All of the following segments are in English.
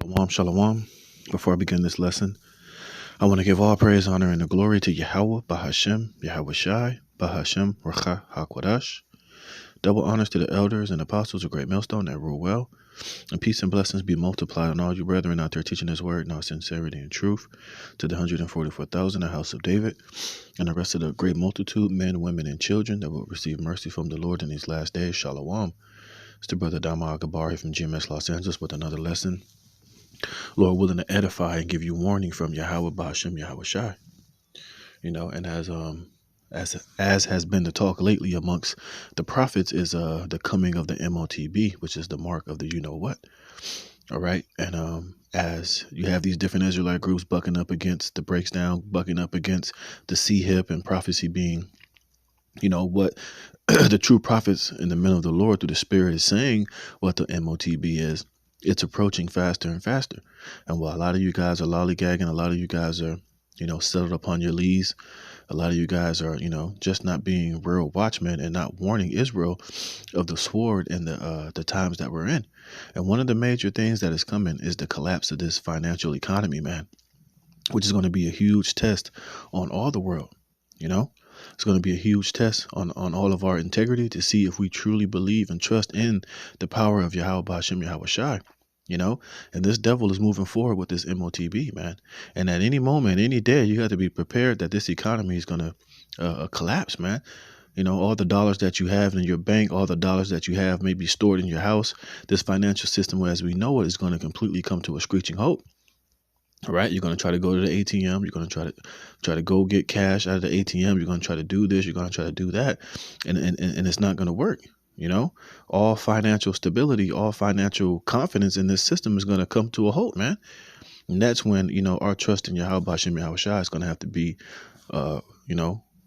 Shalom, shalom. Before I begin this lesson, I want to give all praise, honor, and the glory to Yahweh, Bahashem, Yahweh Shai, Bahashem, Racha, HaKodash. Double honors to the elders and apostles of Great Millstone that rule well. And peace and blessings be multiplied on all you brethren out there teaching this word in all sincerity and truth. To the 144,000, the house of David, and the rest of the great multitude, men, women, and children that will receive mercy from the Lord in these last days. Shalom. It's the brother Dama Agabari from GMS Los Angeles with another lesson. Lord, willing to edify and give you warning from Yahweh Ba'ashem Yahweh Shai. And as has been the talk lately amongst the prophets is the coming of the MOTB, which is the mark of the you know what. All right. And as you have these different Israelite groups bucking up against the breaks down, bucking up against the C-hip and prophecy being, what the true prophets and the men of the Lord through the Spirit is saying what the MOTB is. It's approaching faster and faster. And while a lot of you guys are lollygagging, a lot of you guys are, settled upon your lees, a lot of you guys are, just not being real watchmen and not warning Israel of the sword and the times that we're in. And one of the major things that is coming is the collapse of this financial economy, man, which is going to be a huge test on all the world. It's going to be a huge test on all of our integrity to see if we truly believe and trust in the power of Yahweh Ba'ashem Yahweh Shai. And this devil is moving forward with this MOTB, man. And at any moment, any day, you got to be prepared that this economy is going to collapse, man. All the dollars that you have in your bank, all the dollars that you have maybe stored in your house, this financial system, as we know it, is going to completely come to a screeching halt. All right, you're going to try to go to the ATM. You're going to try to go get cash out of the ATM. You're going to try to do this. You're going to try to do that, and it's not going to work. All financial stability, all financial confidence in this system is going to come to a halt, man. And that's when our trust in Yahweh Ba'ashem Yahweh Shai is going to have to be,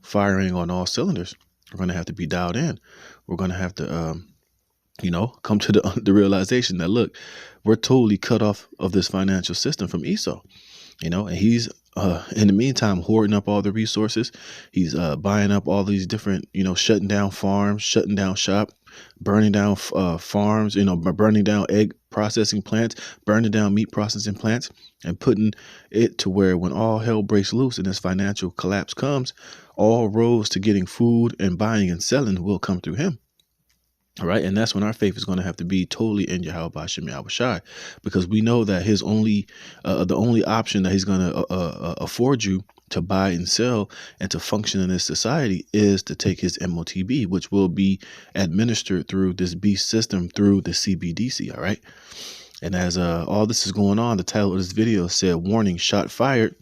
firing on all cylinders. We're going to have to be dialed in. We're going to have to come to the realization that, look, we're totally cut off of this financial system from Esau, and he's, in the meantime, hoarding up all the resources. He's buying up all these different, shutting down farms, shutting down shop, burning down farms, burning down egg processing plants, burning down meat processing plants, and putting it to where when all hell breaks loose and this financial collapse comes, all roads to getting food and buying and selling will come through him. All right. And that's when our faith is going to have to be totally in Yahweh Ba'ashem Yahweh Shai, because we know that his the only option that he's going to afford you to buy and sell and to function in this society is to take his MOTB, which will be administered through this beast system through the Cbdc. All right. And as all this is going on, the title of this video said, "Warning, shot fired."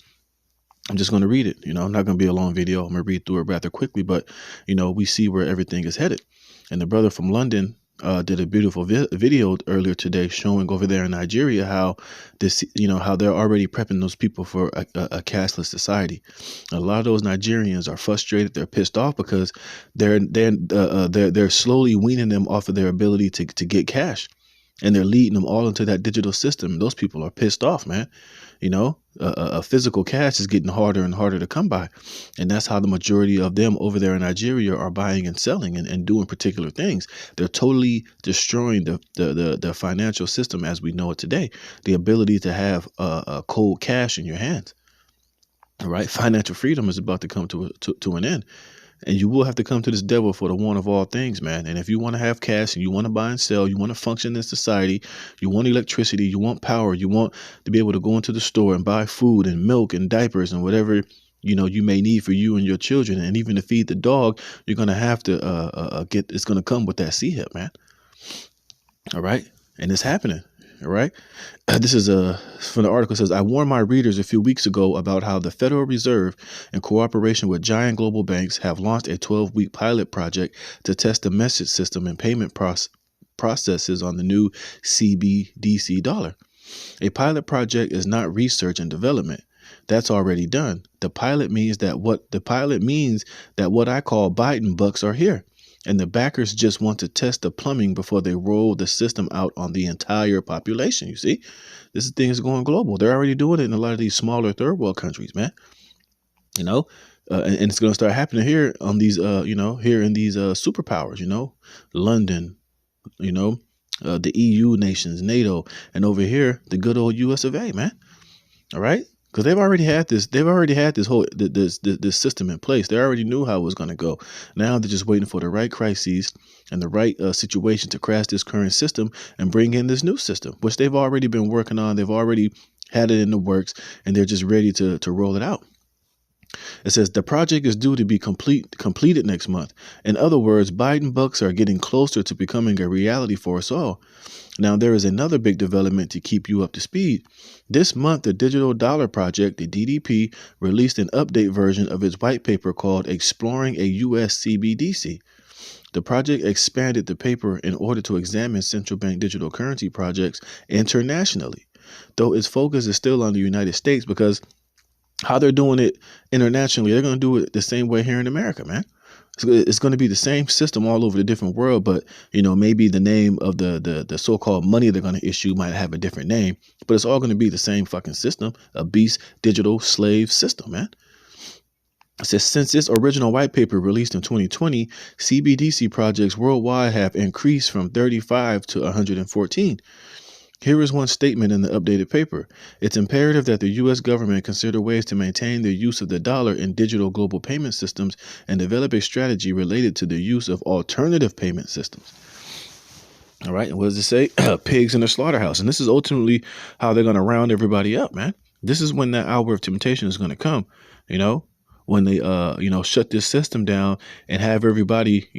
I'm just going to read it. I'm not going to be a long video. I'm going to read through it rather quickly, but, we see where everything is headed. And the brother from London did a beautiful video earlier today showing over there in Nigeria how this, how they're already prepping those people for a cashless society. A lot of those Nigerians are frustrated. They're pissed off because they're slowly weaning them off of their ability to get cash. And they're leading them all into that digital system. Those people are pissed off, man. A physical cash is getting harder and harder to come by. And that's how the majority of them over there in Nigeria are buying and selling and doing particular things. They're totally destroying the financial system as we know it today. The ability to have a cold cash in your hands. All right. Financial freedom is about to come to an end. And you will have to come to this devil for the one of all things, man. And if you want to have cash and you want to buy and sell, you want to function in society, you want electricity, you want power, you want to be able to go into the store and buy food and milk and diapers and whatever, you may need for you and your children. And even to feed the dog, you're going to have to it's going to come with that C-hip, man. All right. And it's happening. All right. This is from the article. It says, "I warned my readers a few weeks ago about how the Federal Reserve, in cooperation with giant global banks, have launched a 12-week pilot project to test the message system and payment processes on the new Cbdc dollar. A pilot project is not research and development. That's already done. The pilot means that what I call Biden bucks are here. And the backers just want to test the plumbing before they roll the system out on the entire population. You see, this thing is going global. They're already doing it in a lot of these smaller third world countries, man. And it's going to start happening here on these, here in these superpowers, London, the EU nations, NATO, and over here, the good old US of A, man. All right. Because they've already had this. They've already had this whole this system in place. They already knew how it was going to go. Now they're just waiting for the right crises and the right situation to crash this current system and bring in this new system, which they've already been working on. They've already had it in the works, and they're just ready to roll it out. It says the project is due to be completed next month. In other words, Biden bucks are getting closer to becoming a reality for us all. Now, there is another big development to keep you up to speed. This month, the Digital Dollar Project, the DDP, released an update version of its white paper called Exploring a U.S. Cbdc. The project expanded the paper in order to examine central bank digital currency projects internationally, though its focus is still on the United States because how they're doing it internationally, they're going to do it the same way here in America, man. It's going to be the same system all over the different world, but maybe the name of the so-called money they're going to issue might have a different name, but it's all going to be the same fucking system, a beast digital slave system, man. It says since its original white paper released in 2020, CBDC projects worldwide have increased from 35 to 114. Here is one statement in the updated paper. It's imperative that the U.S. government consider ways to maintain the use of the dollar in digital global payment systems and develop a strategy related to the use of alternative payment systems. All right. And what does it say? Pigs in the slaughterhouse. And this is ultimately how they're going to round everybody up, man. This is when that hour of temptation is going to come, when they, shut this system down and have everybody,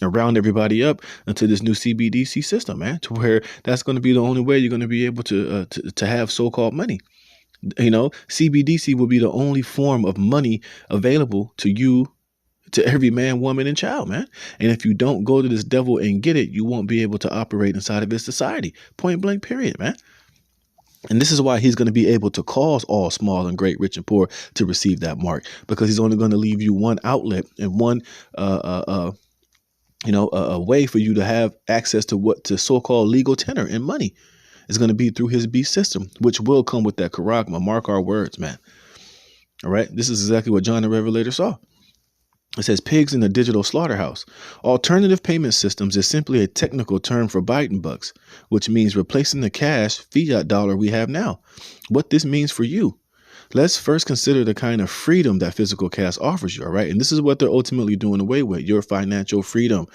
and round everybody up into this new CBDC system, man, to where that's going to be the only way you're going to be able to have so-called money. CBDC will be the only form of money available to you, to every man, woman, and child, man. And if you don't go to this devil and get it, you won't be able to operate inside of his society. Point blank, period, man. And this is why he's going to be able to cause all small and great, rich and poor to receive that mark, because he's only going to leave you one outlet and one a way for you to have access to so-called legal tender and money is going to be through his beast system, which will come with that charagma. Mark our words, man. All right. This is exactly what John the Revelator saw. It says pigs in the digital slaughterhouse. Alternative payment systems is simply a technical term for Biden bucks, which means replacing the cash fiat dollar we have now. What this means for you. Let's first consider the kind of freedom that physical cash offers you, all right? And this is what they're ultimately doing away with, your financial freedom.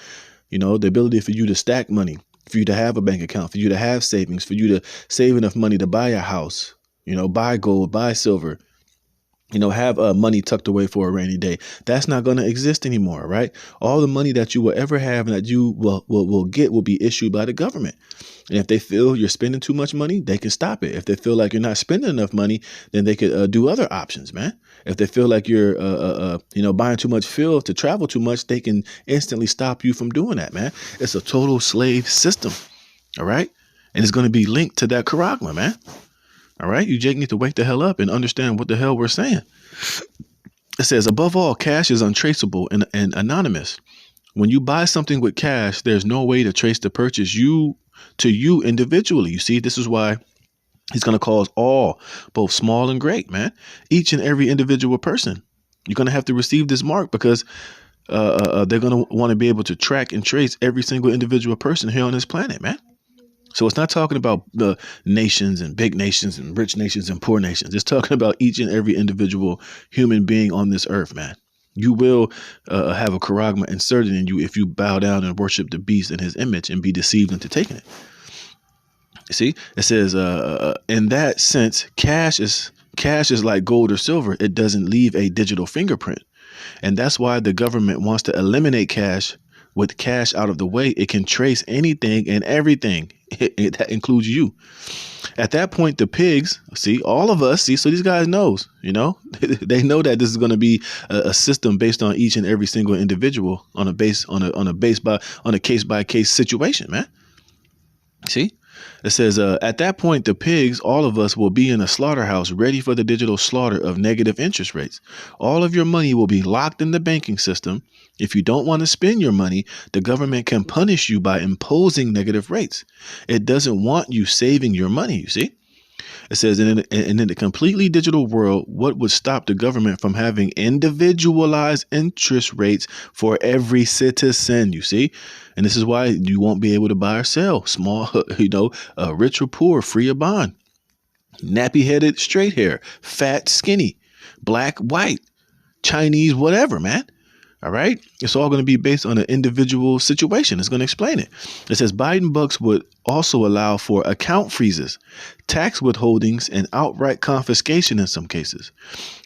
The ability for you to stack money, for you to have a bank account, for you to have savings, for you to save enough money to buy a house, buy gold, buy silver, have money tucked away for a rainy day. That's not going to exist anymore, right? All the money that you will ever have and that you will get will be issued by the government. And if they feel you're spending too much money, they can stop it. If they feel like you're not spending enough money, then they could do other options, man. If they feel like you're, buying too much fuel to travel too much, they can instantly stop you from doing that, man. It's a total slave system, all right? And it's going to be linked to that charagma, man. All right? You just need to wake the hell up and understand what the hell we're saying. It says, above all, cash is untraceable and anonymous. When you buy something with cash, there's no way to trace the purchase to you individually. You see, this is why he's going to cause all, both small and great, man. Each and every individual person. You're going to have to receive this mark because they're going to want to be able to track and trace every single individual person here on this planet, man. So it's not talking about the nations and big nations and rich nations and poor nations. It's talking about each and every individual human being on this earth, man. You will have a charagma inserted in you if you bow down and worship the beast in his image and be deceived into taking it. You see, it says in that sense, cash is like gold or silver. It doesn't leave a digital fingerprint. And that's why the government wants to eliminate cash. With cash out of the way, it can trace anything and everything. That includes you. At that point, the pigs, all of us, so these guys knows, they know that this is going to be a system based on each and every single individual on a case by case situation, man. See? It says, at that point, the pigs, all of us will be in a slaughterhouse ready for the digital slaughter of negative interest rates. All of your money will be locked in the banking system. If you don't want to spend your money, the government can punish you by imposing negative rates. It doesn't want you saving your money, you see? It says, in a completely digital world, what would stop the government from having individualized interest rates for every citizen? You see, and this is why you won't be able to buy or sell small, rich or poor, free or bond, nappy headed, straight hair, fat, skinny, black, white, Chinese, whatever, man. All right. It's all going to be based on an individual situation. It's going to explain it. It says Biden bucks would also allow for account freezes, tax withholdings, and outright confiscation in some cases.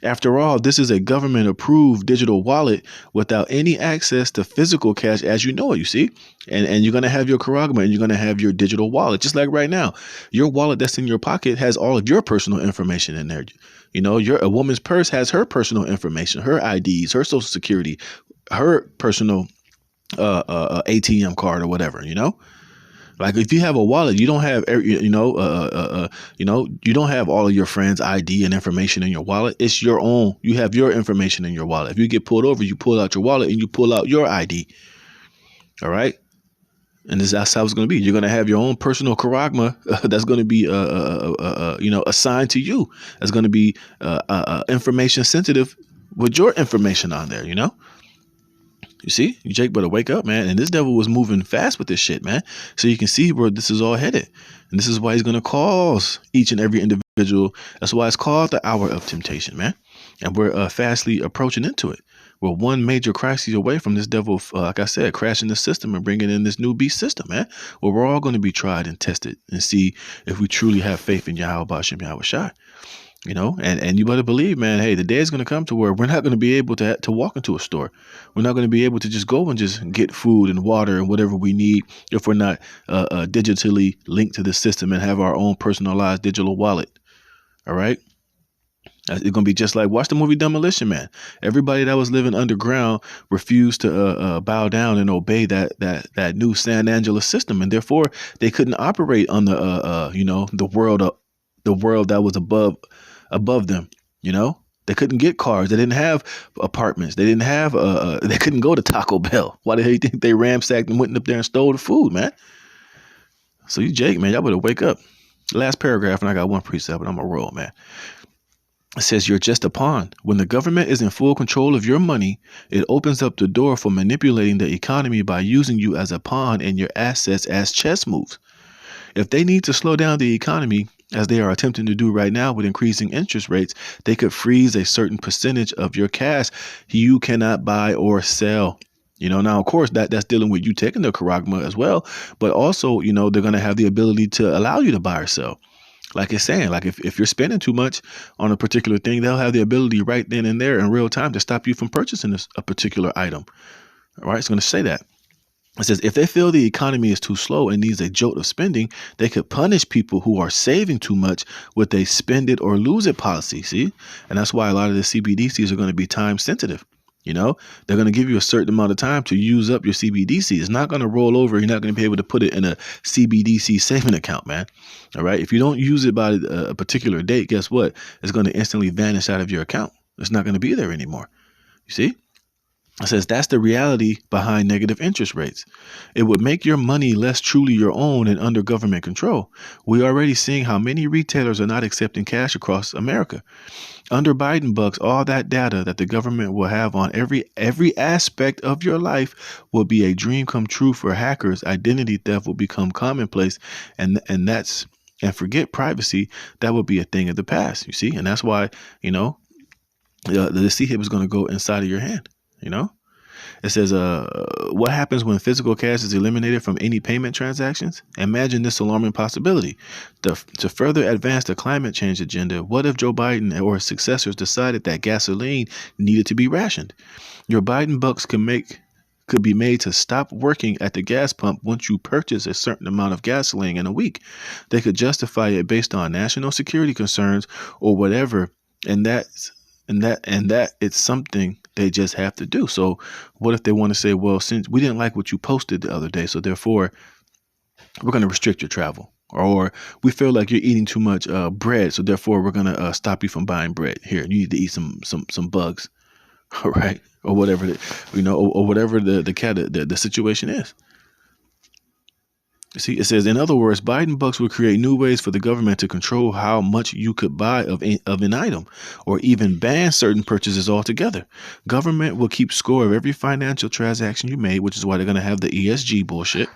After all, this is a government approved digital wallet without any access to physical cash as you know it, you see? And you're going to have your Karagma and you're going to have your digital wallet. Just like right now, your wallet that's in your pocket has all of your personal information in there. You know, a woman's purse has her personal information, her IDs, her social security, her personal ATM card or whatever, you know? Like if you have a wallet, you don't have, you don't have all of your friends' ID and information in your wallet. It's your own. You have your information in your wallet. If you get pulled over, you pull out your wallet and you pull out your ID. All right. And that's how it's going to be. You're going to have your own personal Karagma that's going to be, assigned to you. That's going to be information sensitive with your information on there, you know? You see, you Jake better wake up, man. And this devil was moving fast with this shit, man. So you can see where this is all headed. And this is why he's going to cause each and every individual. That's why it's called the hour of temptation, man. And we're fastly approaching into it. We're one major crisis away from this devil, like I said, crashing the system and bringing in this new beast system, man. Well, we're all going to be tried and tested and see if we truly have faith in Yahweh Bashem Yahweh Shai. You know, and you better believe, man, hey, the day is going to come to where we're not going to be able to walk into a store. We're not going to be able to just go and just get food and water and whatever we need if we're not digitally linked to the system and have our own personalized digital wallet. All right. It's going to be just like, watch the movie Demolition Man. Everybody that was living underground refused to bow down and obey that new San Angelo system. And therefore, they couldn't operate on the world that was above them. You know, they couldn't get cars. They didn't have apartments. They didn't have they couldn't go to Taco Bell. Why the hell you think they ransacked and went up there and stole the food, man? So you Jake, man, y'all better wake up. Last paragraph, and I got one precept, but I'm a roll, man. It says you're just a pawn. When the government is in full control of your money, it opens up the door for manipulating the economy by using you as a pawn and your assets as chess moves. If they need to slow down the economy, as they are attempting to do right now with increasing interest rates, they could freeze a certain percentage of your cash you cannot buy or sell. You know, now, of course, that's dealing with you taking the Karagma as well. But also, you know, they're going to have the ability to allow you to buy or sell. Like it's saying, like if you're spending too much on a particular thing, they'll have the ability right then and there in real time to stop you from purchasing a particular item. All right, it's going to say that. It says if they feel the economy is too slow and needs a jolt of spending, they could punish people who are saving too much with a spend it or lose it policy. See, and that's why a lot of the CBDCs are going to be time sensitive. You know, they're going to give you a certain amount of time to use up your CBDC. It's not going to roll over. You're not going to be able to put it in a CBDC saving account, man. All right. If you don't use it by a particular date, guess what? It's going to instantly vanish out of your account. It's not going to be there anymore. You see? It says that's the reality behind negative interest rates. It would make your money less truly your own and under government control. We're already seeing how many retailers are not accepting cash across America. Under Biden bucks, all that data that the government will have on every aspect of your life will be a dream come true for hackers. Identity theft will become commonplace, and forget privacy. That will be a thing of the past. You see, and that's why the C-hip is going to go inside of your hand. You know, it says, what happens when physical cash is eliminated from any payment transactions? Imagine this alarming possibility. To further advance the climate change agenda, what if Joe Biden or his successors decided that gasoline needed to be rationed? Your Biden bucks could be made to stop working at the gas pump once you purchase a certain amount of gasoline in a week. They could justify it based on national security concerns or whatever, and that it's something they just have to do. So what if they want to say, well, since we didn't like what you posted the other day, so therefore we're going to restrict your travel, or we feel like you're eating too much bread, so therefore we're going to stop you from buying bread. Here, you need to eat some bugs, all right, or whatever or whatever the situation is. See, it says, in other words, Biden bucks will create new ways for the government to control how much you could buy of an item, or even ban certain purchases altogether. Government will keep score of every financial transaction you made, which is why they're going to have the ESG bullshit.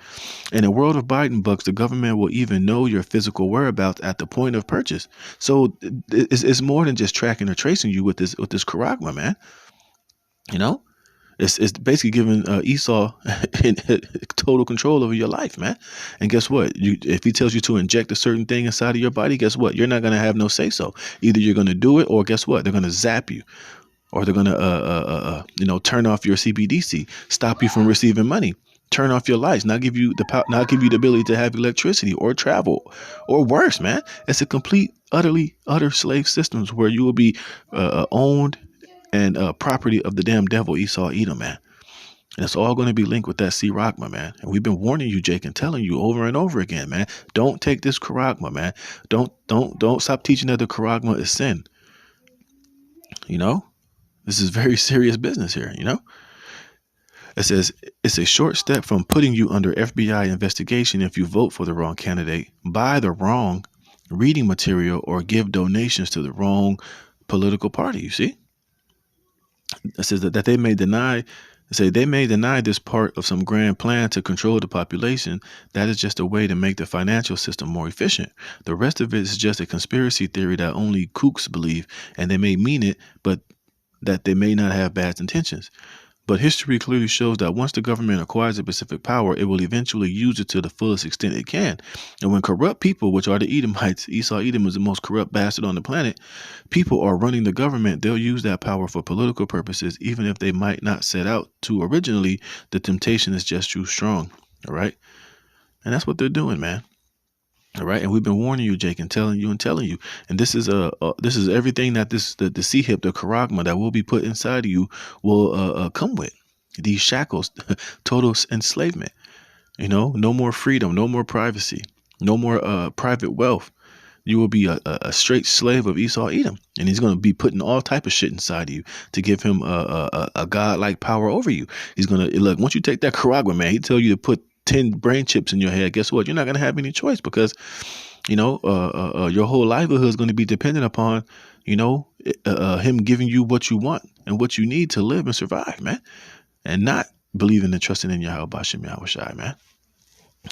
In a world of Biden bucks, the government will even know your physical whereabouts at the point of purchase. So it's more than just tracking or tracing you with this charagma, man. You know? It's basically giving Esau total control over your life, man. And guess what? If he tells you to inject a certain thing inside of your body, guess what? You're not going to have no say so. Either you're going to do it, or guess what? They're going to zap you, or they're going to turn off your Cbdc, stop you from receiving money, turn off your lights, not give you the ability to have electricity or travel, or worse, man. It's a complete, utter slave systems where you will be owned and property of the damn devil Esau Edom, man. And it's all going to be linked with that Sirachma, man. And we've been warning you, Jake, and telling you over and over again, man. Don't take this Charagma, man. Don't stop teaching that the Charagma is sin. You know, this is very serious business here. You know, it says it's a short step from putting you under FBI investigation if you vote for the wrong candidate, buy the wrong reading material, or give donations to the wrong political party. You see. It says that they may deny this part of some grand plan to control the population. That is just a way to make the financial system more efficient. The rest of it is just a conspiracy theory that only kooks believe, and they may mean it, but that they may not have bad intentions. But history clearly shows that once the government acquires a specific power, it will eventually use it to the fullest extent it can. And when corrupt people, which are the Edomites, Esau Edom is the most corrupt bastard on the planet, people are running the government, they'll use that power for political purposes, even if they might not set out to originally. The temptation is just too strong. All right. And that's what they're doing, man. All right, and we've been warning you, Jake, and telling you. And this is everything that the CHIP, the charagma that will be put inside of you will come with. These shackles, total enslavement. You know, no more freedom, no more privacy, no more private wealth. You will be a straight slave of Esau Edom, and he's going to be putting all type of shit inside of you to give him a godlike power over you. He's going to look, once you take that charagma, man, he tell you to put 10 brain chips in your head. Guess what? You're not going to have any choice, because, you know, your whole livelihood is going to be dependent upon, you know, him giving you what you want and what you need to live and survive, man, and not believing and trusting in Yahweh Bashem Yahweh Shai, man.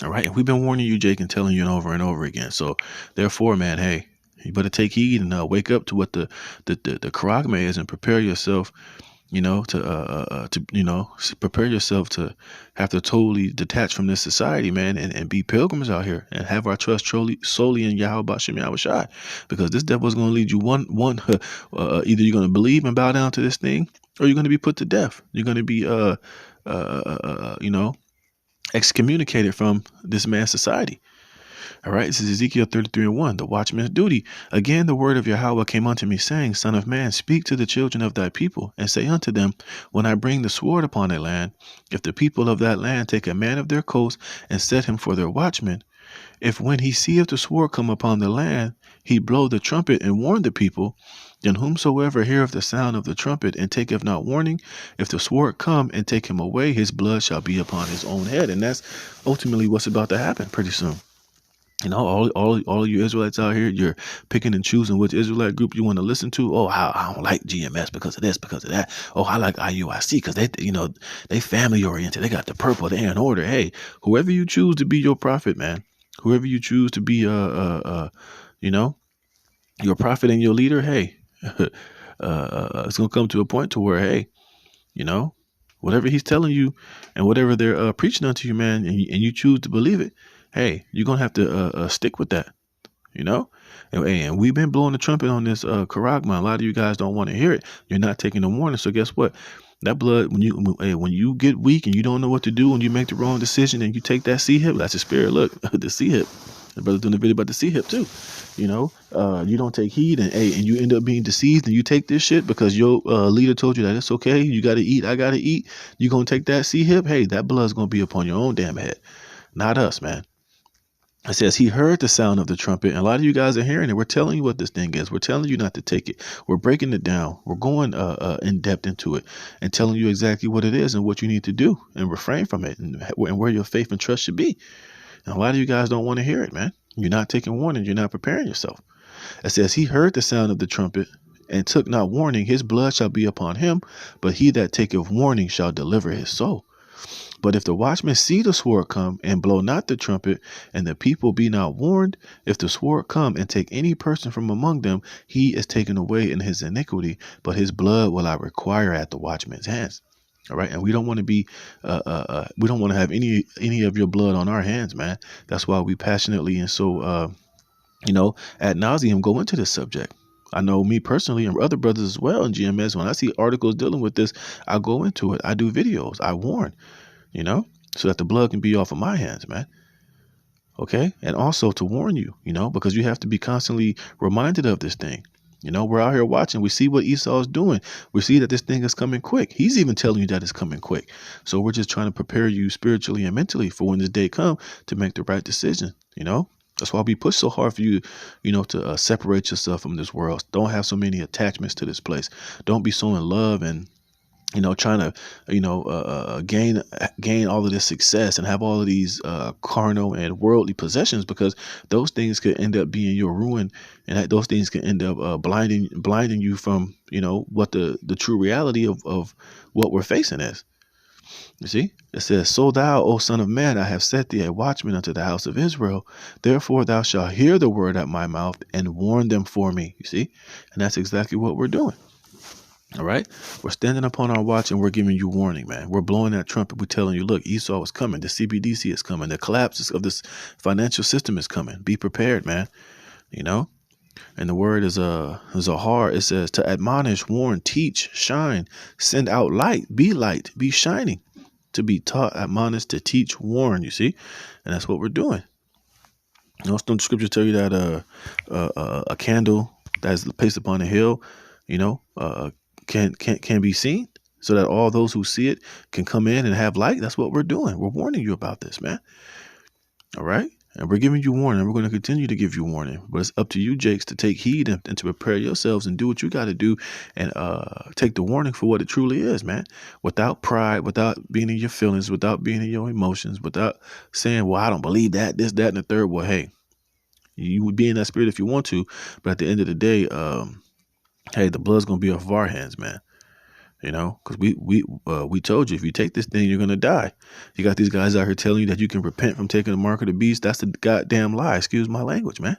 All right. And we've been warning you, Jake, and telling you over and over again. So therefore, man, hey, you better take heed and wake up to what the charagma is, and prepare yourself, you know, to prepare yourself to have to totally detach from this society, man, and be pilgrims out here and have our trust solely in Yahweh Bashem Yahweh Shai, because this devil is going to lead you either you're going to believe and bow down to this thing, or you're going to be put to death. You're going to be excommunicated from this man's society. All right, this is Ezekiel 33:1, the watchman's duty. Again, the word of Yahweh came unto me, saying, Son of man, speak to the children of thy people, and say unto them, when I bring the sword upon a land, if the people of that land take a man of their coast, and set him for their watchman, if when he seeth the sword come upon the land, he blow the trumpet and warn the people, then whomsoever heareth the sound of the trumpet and taketh not warning, if the sword come and take him away, his blood shall be upon his own head. And that's ultimately what's about to happen pretty soon. You know, all you Israelites out here, you're picking and choosing which Israelite group you want to listen to. Oh, I don't like GMS because of this, because of that. Oh, I like IUIC because they family oriented. They got the purple, they in order. Hey, whoever you choose to be your prophet, man, whoever you choose to be, your prophet and your leader. Hey, it's gonna come to a point to where, hey, you know, whatever he's telling you and whatever they're preaching unto you, man, and you choose to believe it. Hey, you're going to have to stick with that, you know? And we've been blowing the trumpet on this charagma. A lot of you guys don't want to hear it. You're not taking the warning. So guess what? That blood, when you get weak and you don't know what to do, and you make the wrong decision and you take that C-hip, that's a spirit. Look, the C-hip. The brother's doing a video about the C-hip too. You know, you don't take heed and you end up being deceived, and you take this shit because your leader told you that it's okay. You got to eat. I got to eat. You're going to take that C-hip. Hey, that blood's going to be upon your own damn head. Not us, man. It says he heard the sound of the trumpet, and a lot of you guys are hearing it. We're telling you what this thing is. We're telling you not to take it. We're breaking it down. We're going in depth into it and telling you exactly what it is and what you need to do and refrain from it, and where your faith and trust should be. And why do you guys don't want to hear it, man? You're not taking warning. You're not preparing yourself. It says, he heard the sound of the trumpet and took not warning. His blood shall be upon him, but he that taketh warning shall deliver his soul. But if the watchman see the sword come and blow not the trumpet, and the people be not warned, if the sword come and take any person from among them, he is taken away in his iniquity, but his blood will I require at the watchman's hands. All right, and we don't want to be, we don't want to have any of your blood on our hands, man. That's why we passionately and so, ad nauseum go into this subject. I know me personally and other brothers as well in GMS. When I see articles dealing with this, I go into it. I do videos. I warn. So that the blood can be off of my hands, man. Okay. And also to warn you, because you have to be constantly reminded of this thing. We're out here watching. We see what Esau is doing. We see that this thing is coming quick. He's even telling you that it's coming quick. So we're just trying to prepare you spiritually and mentally for when this day comes to make the right decision. That's why we push so hard for you, to separate yourself from this world. Don't have so many attachments to this place. Don't be so in love and trying to, gain all of this success and have all of these carnal and worldly possessions, because those things could end up being your ruin, and those things can end up blinding you from, what the true reality of what we're facing is. You see, it says, so thou, O son of man, I have set thee a watchman unto the house of Israel. Therefore thou shalt hear the word at my mouth and warn them for me. You see, and that's exactly what we're doing. All right. We're standing upon our watch and we're giving you warning, man. We're blowing that trumpet. We're telling you, look, Esau is coming. The CBDC is coming. The collapse of this financial system is coming. Be prepared, man. And the word is a hard. It says to admonish, warn, teach, shine, send out light, be shining, to be taught, admonish, to teach, warn. You see, and that's what we're doing. Don't the scriptures tell you that a candle that is placed upon a hill, can be seen, so that all those who see it can come in and have light? That's what we're doing. We're warning you about this, man. All right. And we're giving you warning. We're going to continue to give you warning. But it's up to you, Jakes, to take heed and to prepare yourselves and do what you got to do, and take the warning for what it truly is, man. Without pride, without being in your feelings, without being in your emotions, without saying, well, I don't believe that, this, that, and the third. Well, hey, you would be in that spirit if you want to. But at the end of the day, hey, the blood's going to be off of our hands, man. Because we told you, if you take this thing, you're going to die. You got these guys out here telling you that you can repent from taking the mark of the beast. That's a goddamn lie. Excuse my language, man.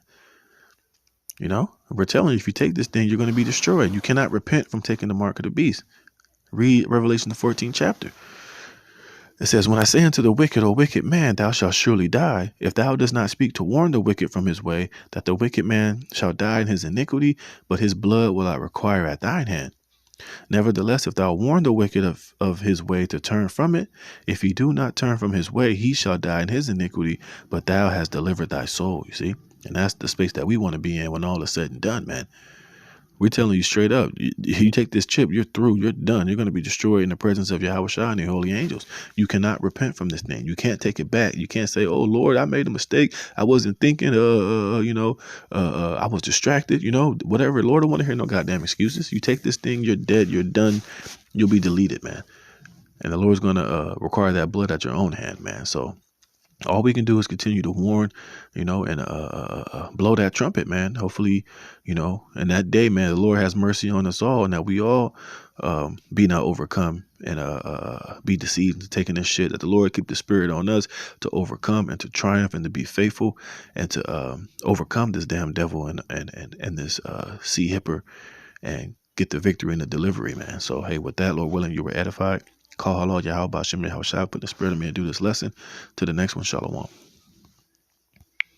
We're telling you, if you take this thing, you're going to be destroyed. You cannot repent from taking the mark of the beast. Read Revelation, the 14th chapter. It says, when I say unto the wicked, O wicked man, thou shalt surely die, if thou dost not speak to warn the wicked from his way, that the wicked man shall die in his iniquity, but his blood will I require at thine hand. Nevertheless, if thou warn the wicked of his way to turn from it, if he do not turn from his way, he shall die in his iniquity, but thou hast delivered thy soul, you see? And that's the space that we want to be in when all is said and done, man. We're telling you straight up, you take this chip, you're through, you're done. You're going to be destroyed in the presence of Yahweh Shai and the holy angels. You cannot repent from this thing. You can't take it back. You can't say, oh, Lord, I made a mistake. I wasn't thinking, I was distracted, whatever. Lord, I don't want to hear no goddamn excuses. You take this thing, you're dead, you're done. You'll be deleted, man. And the Lord's going to require that blood at your own hand, man. So all we can do is continue to warn, and blow that trumpet, man. Hopefully, and that day, man, the Lord has mercy on us all, and that we all be not overcome and be deceived into taking this shit. That the Lord keep the spirit on us to overcome and to triumph and to be faithful and to overcome this damn devil and this sea hipper and get the victory and the delivery, man. So, hey, with that, Lord willing, you were edified. Call Allah Yahweh Shem Yahweh Shai, put the spirit of me and do this lesson. To the next one, Shalom.